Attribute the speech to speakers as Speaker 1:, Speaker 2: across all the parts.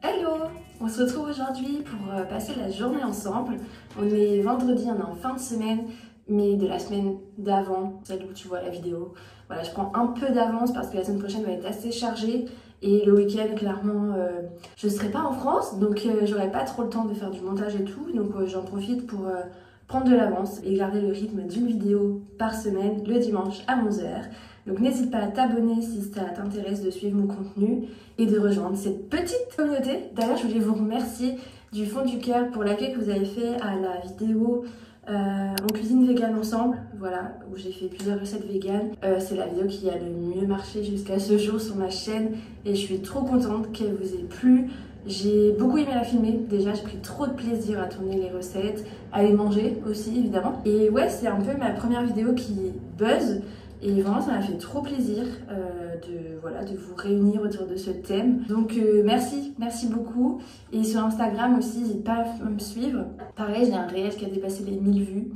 Speaker 1: Hello! On se retrouve aujourd'hui pour passer la journée ensemble. On est vendredi, on est en fin de semaine, mais de la semaine d'avant, celle où tu vois la vidéo. Voilà, je prends un peu d'avance parce que la semaine prochaine va être assez chargée. Et le week-end, clairement, je ne serai pas en France, donc j'aurai pas trop le temps de faire du montage et tout. Donc j'en profite pour prendre de l'avance et garder le rythme d'une vidéo par semaine le dimanche à 11 h. Donc n'hésite pas à t'abonner si ça t'intéresse de suivre mon contenu et de rejoindre cette petite communauté. D'ailleurs, je voulais vous remercier du fond du cœur pour l'accueil que vous avez fait à la vidéo On cuisine vegan ensemble, voilà, où j'ai fait plusieurs recettes vegan. C'est la vidéo qui a le mieux marché jusqu'à ce jour sur ma chaîne et je suis trop contente qu'elle vous ait plu. J'ai beaucoup aimé la filmer, déjà j'ai pris trop de plaisir à tourner les recettes, à les manger aussi évidemment. Et ouais, c'est un peu ma première vidéo qui buzz. Et vraiment ça m'a fait trop plaisir de vous réunir autour de ce thème. Donc merci beaucoup. Et sur Instagram aussi, n'hésite pas à me suivre. Pareil, j'ai un réel qui a dépassé les 1000 vues.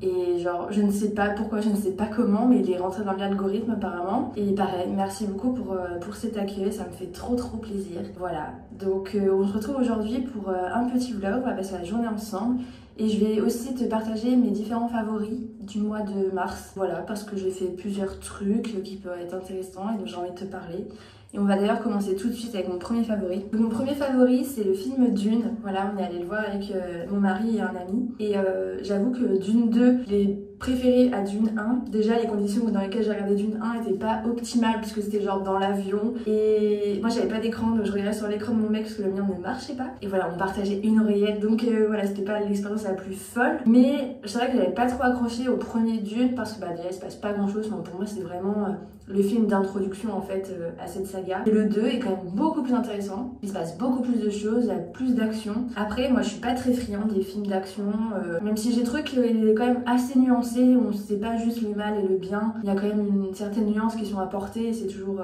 Speaker 1: Et genre, je ne sais pas pourquoi, je ne sais pas comment, mais il est rentré dans l'algorithme apparemment. Et pareil, merci beaucoup pour cet accueil, ça me fait trop plaisir. Voilà, donc on se retrouve aujourd'hui pour un petit vlog, on va passer la journée ensemble. Et je vais aussi te partager mes différents favoris du mois de mars. Voilà, parce que j'ai fait plusieurs trucs qui peuvent être intéressants et donc j'ai envie de te parler. Et on va d'ailleurs commencer tout de suite avec mon premier favori. Donc, mon premier favori, c'est le film Dune. Voilà, on est allé le voir avec mon mari et un ami. Et j'avoue que Dune 2, j'ai préféré à Dune 1. Déjà, les conditions dans lesquelles j'ai regardé Dune 1 n'étaient pas optimales puisque c'était genre dans l'avion. Et moi, j'avais pas d'écran, donc je regardais sur l'écran de mon mec parce que le mien ne marchait pas. Et voilà, on partageait une oreillette, donc voilà, c'était pas l'expérience la plus folle. Mais c'est vrai que j'avais pas trop accroché au premier Dune parce que déjà, il se passe pas grand chose. Enfin, pour moi, c'est vraiment le film d'introduction en fait à cette saga. Et le 2 est quand même beaucoup plus intéressant. Il se passe beaucoup plus de choses, il y a plus d'action. Après, moi je suis pas très friande des films d'action, même si j'ai trouvé qu'il est quand même assez nuancé, on sait pas juste le mal et le bien. Il y a quand même une certaine nuance qui sont apportées et c'est toujours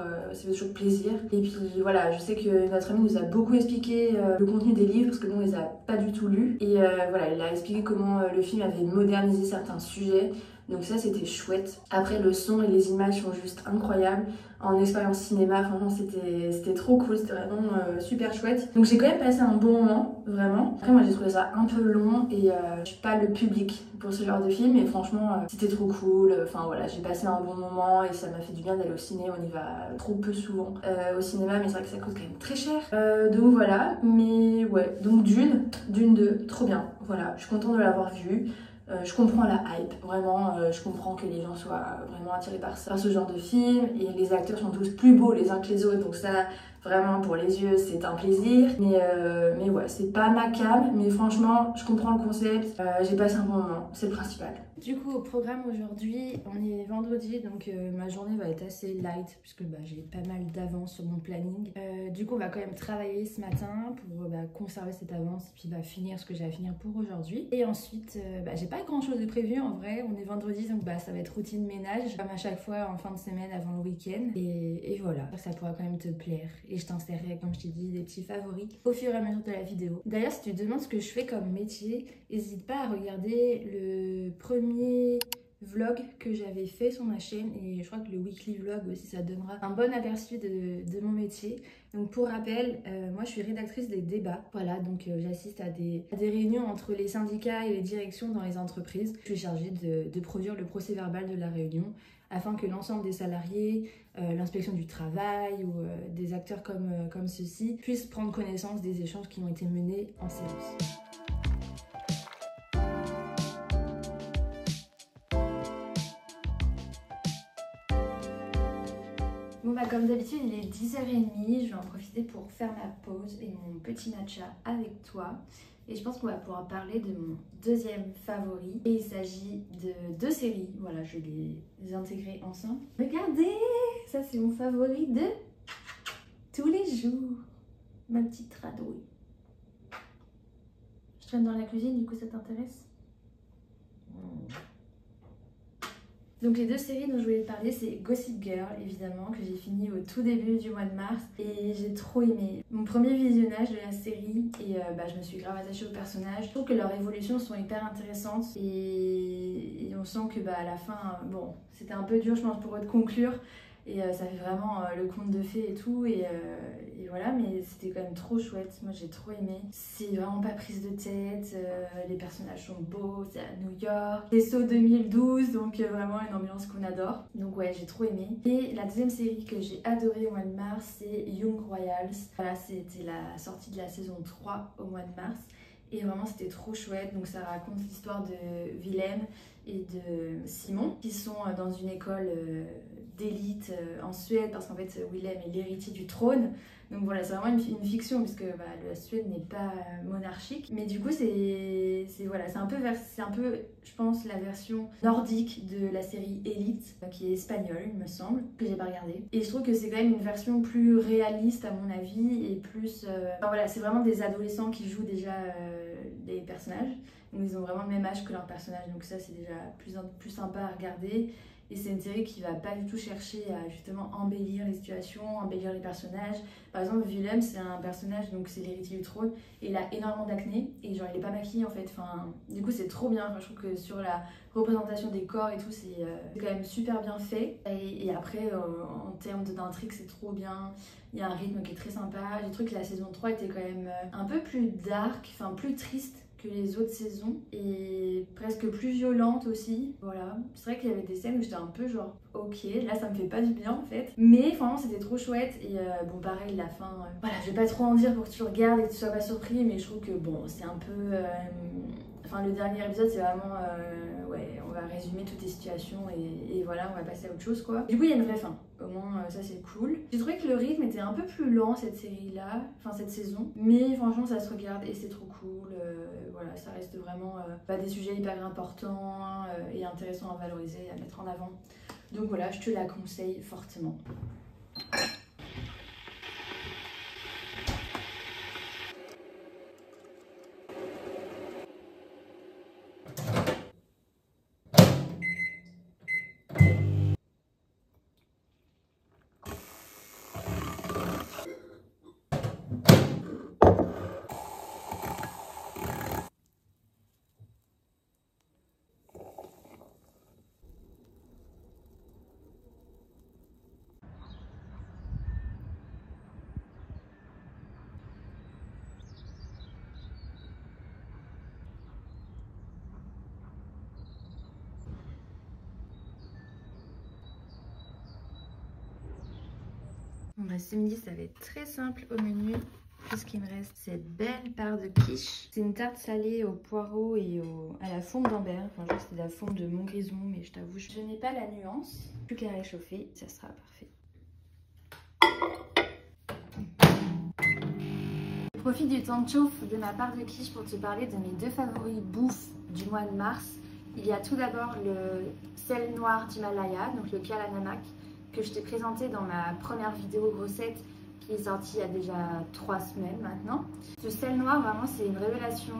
Speaker 1: plaisir. Et puis voilà, je sais que notre ami nous a beaucoup expliqué le contenu des livres parce que nous on les a pas du tout lus. Et voilà, il a expliqué comment le film avait modernisé certains sujets. Donc ça c'était chouette. Après le son et les images sont juste incroyables. En expérience cinéma, franchement c'était trop cool, c'était vraiment super chouette. Donc j'ai quand même passé un bon moment, vraiment. Après moi j'ai trouvé ça un peu long et je suis pas le public pour ce genre de film. Mais franchement c'était trop cool. Enfin voilà, j'ai passé un bon moment et ça m'a fait du bien d'aller au ciné. On y va trop peu souvent au cinéma, mais c'est vrai que ça coûte quand même très cher. Donc voilà, mais ouais. Donc Dune 2, trop bien. Voilà, je suis contente de l'avoir vu. Je comprends la hype, vraiment, je comprends que les gens soient vraiment attirés par ce genre de film et les acteurs sont tous plus beaux les uns que les autres, donc ça, vraiment pour les yeux, c'est un plaisir. Mais ouais, c'est pas ma cam, mais franchement, je comprends le concept, j'ai passé un bon moment, c'est le principal. Du coup, au programme aujourd'hui, on est vendredi, donc ma journée va être assez light puisque j'ai pas mal d'avance sur mon planning. Du coup, on va quand même travailler ce matin pour conserver cette avance et puis finir ce que j'ai à finir pour aujourd'hui. Et ensuite, j'ai pas grand chose de prévu en vrai. On est vendredi, donc ça va être routine ménage comme à chaque fois en fin de semaine avant le week-end. Et voilà, ça pourra quand même te plaire. Et je t'insérerai, comme je t'ai dit, des petits favoris au fur et à mesure de la vidéo. D'ailleurs, si tu te demandes ce que je fais comme métier, n'hésite pas à regarder le premier vlog que j'avais fait sur ma chaîne et je crois que le weekly vlog aussi ça donnera un bon aperçu de mon métier. Donc pour rappel, moi je suis rédactrice des débats, voilà, donc j'assiste à des réunions entre les syndicats et les directions dans les entreprises. Je suis chargée de produire le procès verbal de la réunion afin que l'ensemble des salariés, l'inspection du travail ou des acteurs comme ceux-ci puissent prendre connaissance des échanges qui ont été menés en séance. Bon comme d'habitude il est 10h30, je vais en profiter pour faire ma pause et mon petit matcha avec toi. Et je pense qu'on va pouvoir parler de mon deuxième favori. Et il s'agit de deux séries, voilà, je vais les intégrer ensemble. Regardez, ça c'est mon favori de tous les jours. Ma petite radouille. Je traîne dans la cuisine, du coup ça t'intéresse? Donc les deux séries dont je voulais te parler, c'est Gossip Girl évidemment, que j'ai fini au tout début du mois de mars et j'ai trop aimé. Mon premier visionnage de la série et je me suis grave attachée aux personnages. Je trouve que leurs évolutions sont hyper intéressantes et on sent que à la fin, bon, c'était un peu dur je pense pour eux de conclure.
Speaker 2: Et ça fait vraiment le conte de fées et tout. Et voilà, mais c'était quand même trop chouette. Moi, j'ai trop aimé. C'est vraiment pas prise de tête. Les personnages sont beaux. C'est à New York. C'est Saut 2012, donc vraiment une ambiance qu'on adore. Donc ouais, j'ai trop aimé. Et la deuxième série que j'ai adorée au mois de mars, c'est Young Royals. Voilà, c'était la sortie de la saison 3 au mois de mars. Et vraiment, c'était trop chouette. Donc ça raconte l'histoire de Willem et de Simon, qui sont dans une école d'élite en Suède, parce qu'en fait Willem est l'héritier du trône. Donc voilà, c'est vraiment une fiction, puisque la Suède n'est pas monarchique. Mais du coup, c'est un peu, je pense, la version nordique de la série Elite, qui est espagnole, il me semble, que j'ai pas regardé. Et je trouve que c'est quand même une version plus réaliste, à mon avis, et plus... Enfin voilà, c'est vraiment des adolescents qui jouent déjà les personnages. Donc ils ont vraiment le même âge que leurs personnages, donc ça c'est déjà plus sympa à regarder. Et c'est une série qui va pas du tout chercher à justement embellir les situations, embellir les personnages. Par exemple, Willem, c'est un personnage, donc c'est l'héritier du trône, et il a énormément d'acné, et genre il est pas maquillé en fait. Enfin, du coup c'est trop bien. Enfin, je trouve que sur la représentation des corps et tout, c'est quand même super bien fait. Et après, en termes d'intrigue, c'est trop bien. Il y a un rythme qui est très sympa. J'ai trouvé que la saison 3 était quand même un peu plus dark, enfin plus triste que les autres saisons, et presque plus violente aussi. Voilà, c'est vrai qu'il y avait des scènes où j'étais un peu genre ok, là ça me fait pas du bien en fait, mais franchement c'était trop chouette. Et bon pareil, la fin, voilà, je vais pas trop en dire pour que tu regardes et que tu sois pas surpris, mais je trouve que bon, c'est un peu enfin le dernier épisode c'est vraiment ouais, on va résumer toutes les situations et voilà, on va passer à autre chose quoi. Du coup il y a une vraie fin, au moins ça c'est cool. J'ai trouvé que le rythme était un peu plus lent cette série là, enfin cette saison, mais franchement ça se regarde et c'est trop cool. Voilà, ça reste vraiment des sujets hyper importants et intéressants à valoriser, à mettre en avant. Donc voilà, je te la conseille fortement. Bon, ce midi, ça va être très simple au menu. Tout ce qui me reste, cette belle part de quiche. C'est une tarte salée au poireau et à la fourme d'Ambert. Enfin, je crois que c'est de la fourme de Montgrison, mais je t'avoue, je n'ai pas la nuance. Plus qu'à réchauffer, ça sera parfait. Je profite du temps de chauffe de ma part de quiche pour te parler de mes deux favoris bouffe du mois de mars. Il y a tout d'abord le sel noir d'Himalaya, donc le Kalanamak, que je t'ai présenté dans ma première vidéo recette qui est sortie il y a déjà 3 semaines maintenant. Ce sel noir, vraiment, c'est une révélation,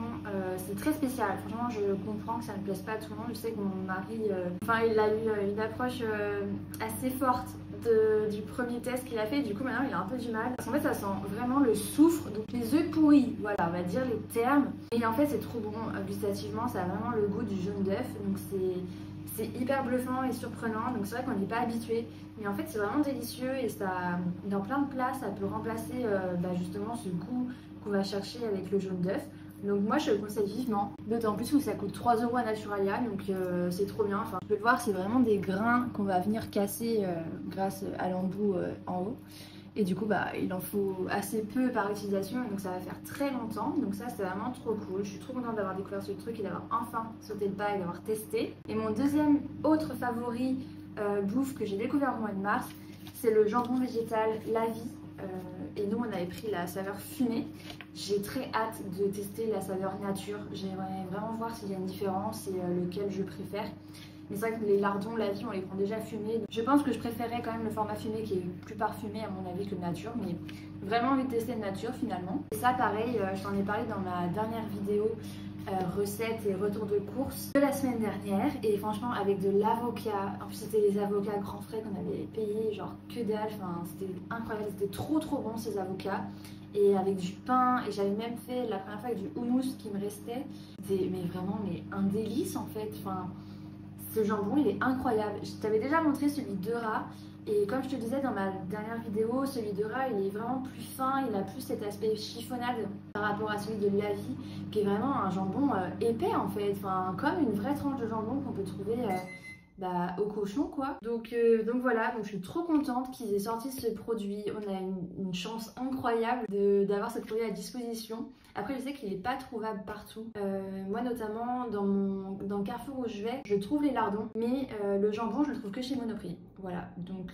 Speaker 2: c'est très spécial. Franchement, je comprends que ça ne plaise pas à tout le monde. Je sais que mon mari, il a eu une approche assez forte du premier test qu'il a fait. Du coup, maintenant, il a un peu du mal. Parce qu'en fait, ça sent vraiment le soufre, donc les œufs pourris, voilà, on va dire les termes. Et en fait, c'est trop bon gustativement, ça a vraiment le goût du jaune d'œuf. Donc c'est hyper bluffant et surprenant, donc c'est vrai qu'on n'est pas habitué, mais en fait c'est vraiment délicieux et ça, dans plein de plats, ça peut remplacer justement ce goût qu'on va chercher avec le jaune d'œuf. Donc moi je le conseille vivement, d'autant plus que ça coûte 3 € à Naturalia, donc c'est trop bien. Enfin, tu peux le voir, c'est vraiment des grains qu'on va venir casser grâce à l'embout en haut. Et du coup, il en faut assez peu par utilisation, donc ça va faire très longtemps. Donc ça, c'est vraiment trop cool. Je suis trop contente d'avoir découvert ce truc et d'avoir enfin sauté le pas et d'avoir testé. Et mon deuxième autre favori bouffe que j'ai découvert au mois de mars, c'est le jambon végétal La Vie. Et nous, on avait pris la saveur fumée. J'ai très hâte de tester la saveur nature. J'aimerais vraiment voir s'il y a une différence et lequel je préfère. Mais c'est vrai que les lardons La Vie, on les prend déjà fumés. Je pense que je préférerais quand même le format fumé qui est plus parfumé à mon avis que le nature. Mais vraiment envie de tester le nature finalement. Et ça pareil, je t'en ai parlé dans ma dernière vidéo recettes et retour de course de la semaine dernière. Et franchement avec de l'avocat, en plus c'était les avocats grands frais qu'on avait payés genre que dalle. Enfin c'était incroyable, c'était trop bon ces avocats. Et avec du pain, et j'avais même fait la première fois avec du houmous qui me restait. C'était vraiment un délice en fait. Enfin, ce jambon il est incroyable. Je t'avais déjà montré celui de rat Et comme je te disais dans ma dernière vidéo, celui de rat il est vraiment plus fin, il a plus cet aspect chiffonnade par rapport à celui de La Vie, qui est vraiment un jambon épais en fait, enfin comme une vraie tranche de jambon qu'on peut trouver au cochon quoi. Donc voilà, donc je suis trop contente qu'ils aient sorti ce produit. On a une chance incroyable d'avoir ce produit à disposition. Après je sais qu'il n'est pas trouvable partout. Moi notamment dans Carrefour où je vais, je trouve les lardons, mais le jambon je le trouve que chez Monoprix. Voilà, donc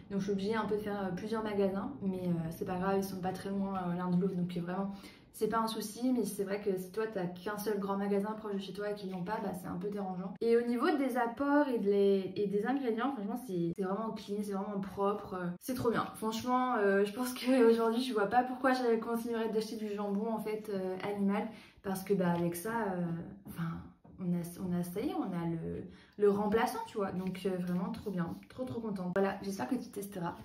Speaker 2: je suis obligée un peu de faire plusieurs magasins, mais c'est pas grave, ils sont pas très loin l'un de l'autre, donc vraiment c'est pas un souci. Mais c'est vrai que si toi t'as qu'un seul grand magasin proche de chez toi et qu'ils l'ont pas, bah c'est un peu dérangeant. Et au niveau des apports et des ingrédients, franchement c'est vraiment clean, c'est vraiment propre, c'est trop bien. Franchement je pense qu'aujourd'hui je vois pas pourquoi je continuerais d'acheter du jambon en fait animal, parce que bah avec ça, on a ça y est, on a le remplaçant, tu vois. Donc vraiment trop bien, trop contente. Voilà, j'espère que tu testeras.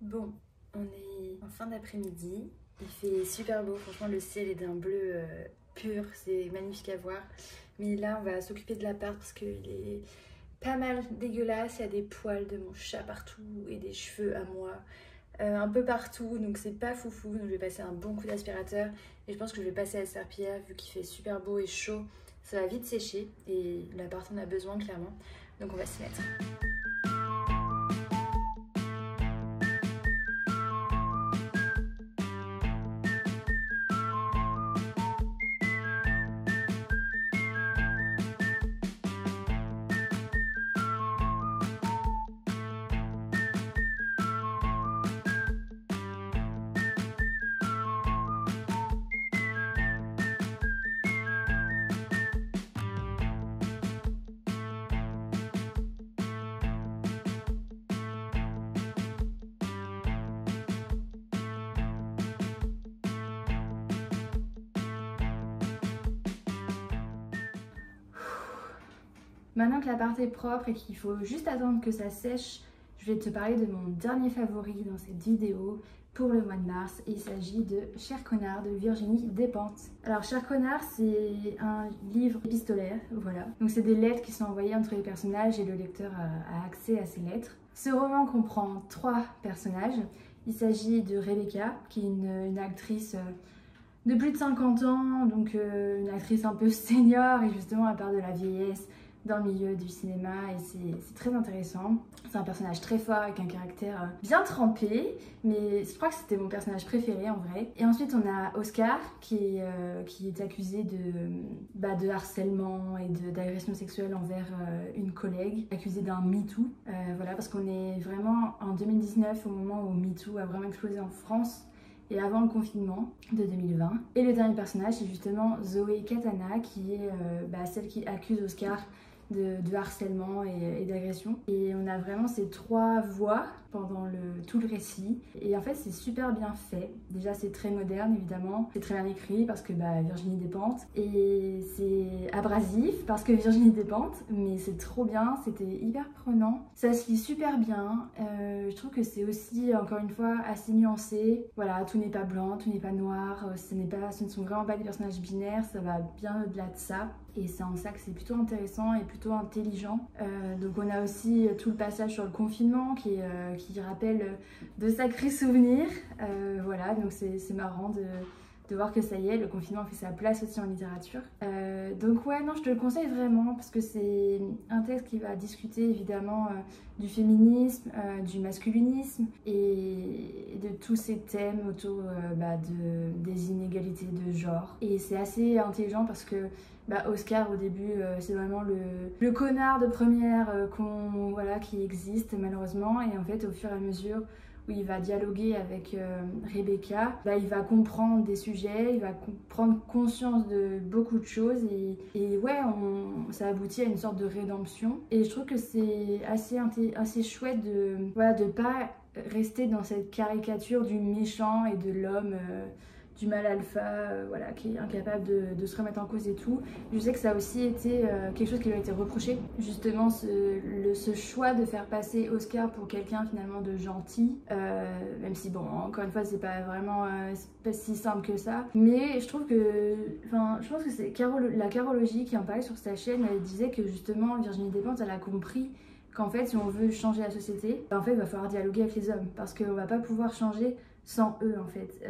Speaker 2: Bon, on est en fin d'après-midi, il fait super beau, franchement le ciel est d'un bleu pur, c'est magnifique à voir. Mais là on va s'occuper de l'appart parce qu'il est pas mal dégueulasse, il y a des poils de mon chat partout et des cheveux à moi un peu partout, donc c'est pas foufou. Donc je vais passer un bon coup d'aspirateur et je pense que je vais passer à la serpillière vu qu'il fait super beau et chaud, ça va vite sécher et l'appart en a besoin clairement, donc on va s'y mettre. Maintenant que l'appart est propre et qu'il faut juste attendre que ça sèche, je vais te parler de mon dernier favori dans cette vidéo pour le mois de mars. Il s'agit de Cher Connard de Virginie Despentes. Alors Cher Connard, c'est un livre épistolaire, voilà. Donc c'est des lettres qui sont envoyées entre les personnages et le lecteur a accès à ces lettres. Ce roman comprend 3 personnages. Il s'agit de Rebecca, qui est une actrice de plus de 50 ans, donc une actrice un peu senior, et justement elle part de la vieillesse dans le milieu du cinéma et c'est très intéressant. C'est un personnage très fort avec un caractère bien trempé, mais je crois que c'était mon personnage préféré en vrai. Et ensuite on a Oscar qui est accusé de harcèlement et d'agression sexuelle envers une collègue, accusé d'un MeToo. Voilà, parce qu'on est vraiment en 2019 au moment où MeToo a vraiment explosé en France et avant le confinement de 2020. Et le dernier personnage, c'est justement Zoé Katana, qui est celle qui accuse Oscar de harcèlement et d'agression. Et on a vraiment ces 3 voix pendant tout le récit. Et en fait, c'est super bien fait. Déjà, c'est très moderne, évidemment. C'est très bien écrit parce que Virginie Despentes. Et c'est abrasif parce que Virginie Despentes. Mais c'est trop bien, c'était hyper prenant. Ça se lit super bien. Je trouve que c'est aussi, encore une fois, assez nuancé. Voilà, tout n'est pas blanc, tout n'est pas noir. Ce ne sont vraiment pas des personnages binaires. Ça va bien au-delà de ça. Et c'est en ça que c'est plutôt intéressant et plutôt intelligent. Donc on a aussi tout le passage sur le confinement qui rappelle de sacrés souvenirs. Voilà, donc c'est marrant de voir que ça y est, le confinement fait sa place aussi en littérature. Donc ouais, non, je te le conseille vraiment parce que c'est un texte qui va discuter évidemment du féminisme, du masculinisme et de tous ces thèmes autour des inégalités de genre. Et c'est assez intelligent parce que Oscar au début c'est vraiment le connard de première qui existe malheureusement, et en fait au fur et à mesure où il va dialoguer avec Rebecca, bah, il va comprendre des sujets, il va prendre conscience de beaucoup de choses et ouais, ça aboutit à une sorte de rédemption. Et je trouve que c'est assez chouette de, voilà, de pas rester dans cette caricature du méchant et de l'homme du mal alpha, voilà, qui est incapable de se remettre en cause et tout. Je sais que ça a aussi été quelque chose qui lui a été reproché, justement ce choix de faire passer Oscar pour quelqu'un finalement de gentil, même si bon, encore une fois, c'est pas vraiment pas si simple que ça. Mais je trouve que, enfin, je pense que c'est la Carologie qui en parlait sur sa chaîne, elle disait que justement Virginie Despentes, elle a compris qu'en fait, si on veut changer la société, en fait, il va falloir dialoguer avec les hommes, parce qu'on va pas pouvoir changer sans eux en fait.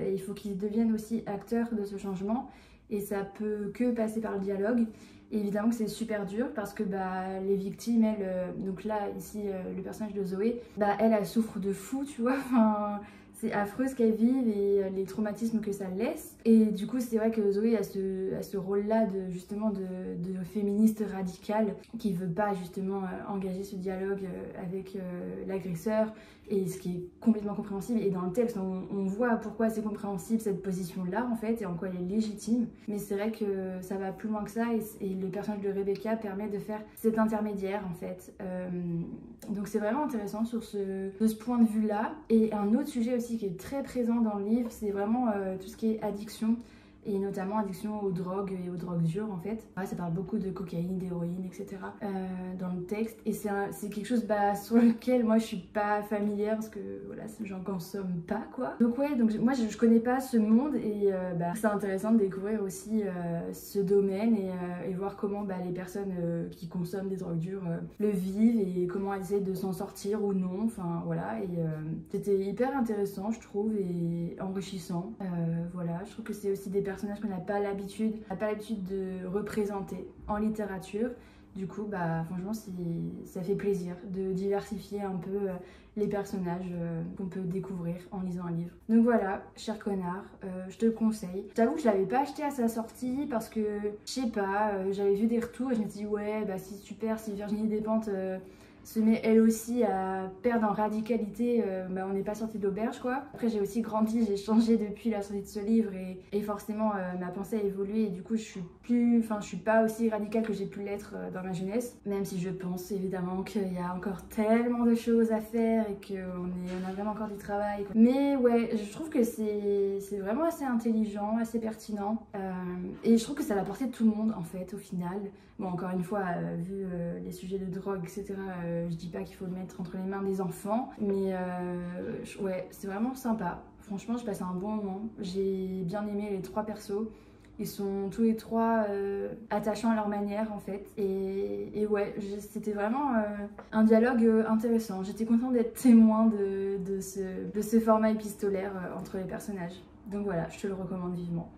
Speaker 2: Et il faut qu'ils deviennent aussi acteurs de ce changement et ça peut que passer par le dialogue. Et évidemment que c'est super dur parce que bah, les victimes, elles, donc là ici le personnage de Zoé, bah, elle souffre de fou, tu vois. Enfin, c'est affreux ce qu'elle vit et les traumatismes que ça laisse. Et du coup, c'est vrai que Zoé a ce rôle-là de justement de féministe radicale qui veut pas justement engager ce dialogue avec l'agresseur, et ce qui est complètement compréhensible. Et dans le texte, on voit pourquoi c'est compréhensible cette position-là en fait et en quoi elle est légitime. Mais c'est vrai que ça va plus loin que ça et le personnage de Rebecca permet de faire cet intermédiaire en fait. Donc c'est vraiment intéressant de ce point de vue-là. Et un autre sujet aussi qui est très présent dans le livre, c'est vraiment tout ce qui est addiction. Et notamment addiction aux drogues et aux drogues dures en fait. Ouais, ça parle beaucoup de cocaïne, d'héroïne, etc. Dans le texte. Et c'est quelque chose sur lequel moi je suis pas familière parce que voilà, j'en consomme pas quoi. Donc ouais, donc moi je connais pas ce monde et c'est intéressant de découvrir aussi ce domaine et voir comment les personnes qui consomment des drogues dures le vivent et comment elles essaient de s'en sortir ou non. Enfin voilà, et c'était hyper intéressant je trouve et enrichissant. Voilà, je trouve que c'est aussi des personnages qu'on n'a pas l'habitude de représenter en littérature. Du coup, franchement, ça fait plaisir de diversifier un peu les personnages qu'on peut découvrir en lisant un livre. Donc voilà, cher connard, je te le conseille. Je t'avoue que je l'avais pas acheté à sa sortie parce que, je sais pas, j'avais vu des retours et je me suis dit ouais, c'est super si Virginie Despentes se met elle aussi à perdre en radicalité, on n'est pas sorti d'auberge quoi. Après j'ai aussi grandi, j'ai changé depuis la sortie de ce livre et forcément ma pensée a évolué et du coup je suis pas aussi radicale que j'ai pu l'être dans ma jeunesse, même si je pense évidemment qu'il y a encore tellement de choses à faire et qu'on a vraiment encore du travail quoi. Mais ouais, je trouve que c'est vraiment assez intelligent, assez pertinent et je trouve que ça va porter tout le monde en fait au final. Bon, encore une fois, vu les sujets de drogue, etc., je dis pas qu'il faut le mettre entre les mains des enfants, mais ouais, c'est vraiment sympa. Franchement, je passe un bon moment. J'ai bien aimé les trois persos. Ils sont tous les trois attachants à leur manière, en fait. Et ouais, c'était vraiment un dialogue intéressant. J'étais contente d'être témoin de ce format épistolaire entre les personnages. Donc voilà, je te le recommande vivement.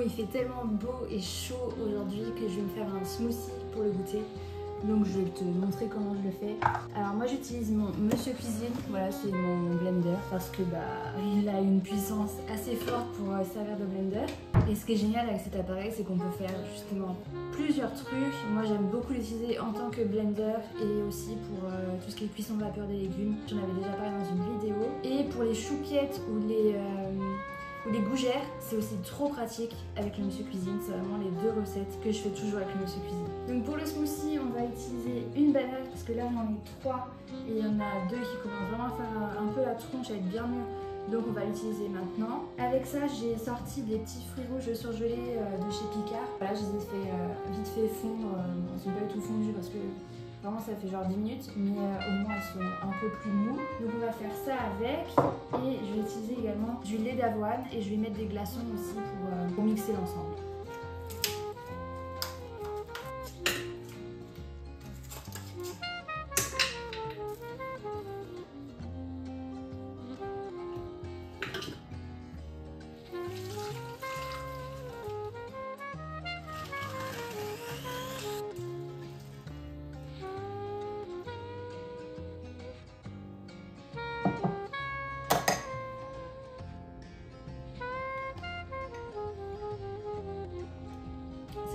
Speaker 1: Il fait tellement beau et chaud aujourd'hui que je vais me faire un smoothie pour le goûter. Donc je vais te montrer comment je le fais. Alors moi j'utilise mon Monsieur Cuisine, voilà c'est mon blender parce que il a une puissance assez forte pour servir de blender. Et ce qui est génial avec cet appareil c'est qu'on peut faire justement plusieurs trucs. Moi j'aime beaucoup l'utiliser en tant que blender et aussi pour tout ce qui est cuisson vapeur des légumes. J'en avais déjà parlé dans une vidéo. Et pour les chouquettes ou les gougères, c'est aussi trop pratique avec le Monsieur Cuisine. C'est vraiment les deux recettes que je fais toujours avec le Monsieur Cuisine. Donc pour le smoothie, on va utiliser une banane parce que là j'en ai 3 et il y en a 2 qui commencent vraiment à faire un peu la tronche, à être bien mûr. Donc on va l'utiliser maintenant. Avec ça, j'ai sorti des petits fruits rouges surgelés de chez Picard. Voilà, je les ai fait vite fait fondre. Ils sont pas du tout fondus parce que vraiment ça fait genre 10 minutes, mais au moins elles sont un peu plus mous. Donc on va faire ça avec et je vais utiliser également du lait d'avoine et je vais mettre des glaçons aussi pour mixer l'ensemble.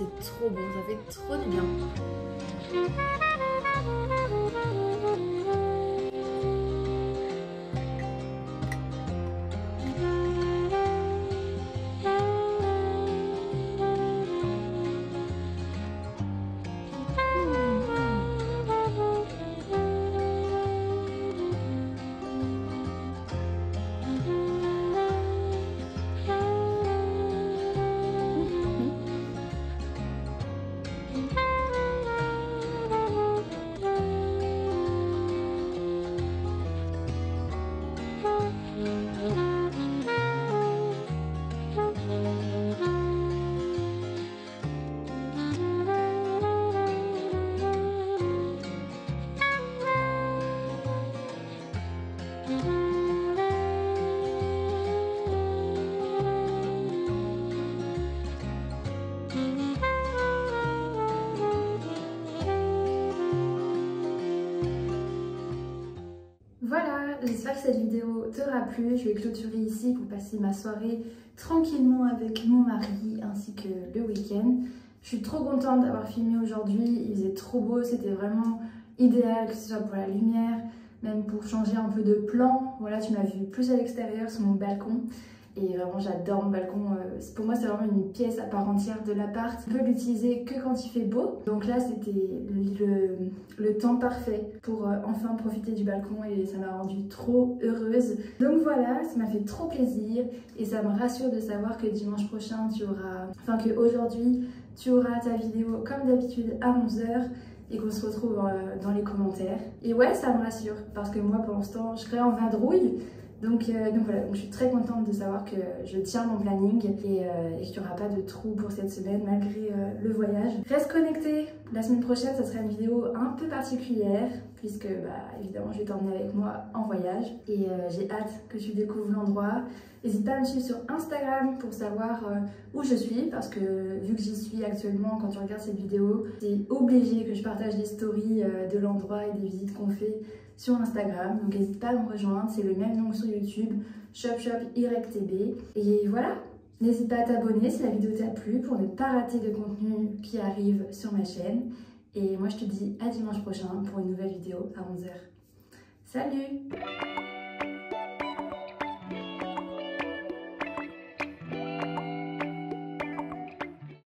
Speaker 2: c'est trop bon, ça fait trop du bien.
Speaker 1: Voilà, j'espère que cette vidéo t'aura plu. Je vais clôturer ici pour passer ma soirée tranquillement avec mon mari ainsi que le week-end. Je suis trop contente d'avoir filmé aujourd'hui, il faisait trop beau, c'était vraiment idéal, que ce soit pour la lumière, même pour changer un peu de plan. Voilà, tu m'as vu plus à l'extérieur sur mon balcon. Et vraiment j'adore mon balcon, pour moi c'est vraiment une pièce à part entière de l'appart. On peut l'utiliser que quand il fait beau, donc là c'était le temps parfait pour enfin profiter du balcon et ça m'a rendue trop heureuse. Donc voilà, ça m'a fait trop plaisir et ça me rassure de savoir que dimanche prochain tu auras, enfin que aujourd'hui tu auras ta vidéo comme d'habitude à 11 h et qu'on se retrouve dans les commentaires. Et ouais, ça me rassure parce que moi pour l'instant je serai en vadrouille. Donc voilà, donc je suis très contente de savoir que je tiens mon planning et qu'il n'y aura pas de trou pour cette semaine malgré le voyage. Reste connecté, la semaine prochaine ça sera une vidéo un peu particulière puisque évidemment je vais t'emmener avec moi en voyage et j'ai hâte que tu découvres l'endroit. N'hésite pas à me suivre sur Instagram pour savoir où je suis parce que vu que j'y suis actuellement quand tu regardes cette vidéo, c'est obligé que je partage des stories de l'endroit et des visites qu'on fait sur Instagram, donc n'hésite pas à me rejoindre, c'est le même nom que sur YouTube, ShopShopYTB. Et voilà, n'hésite pas à t'abonner si la vidéo t'a plu pour ne pas rater de contenu qui arrive sur ma chaîne. Et moi je te dis à dimanche prochain pour une nouvelle vidéo à 11 h. Salut!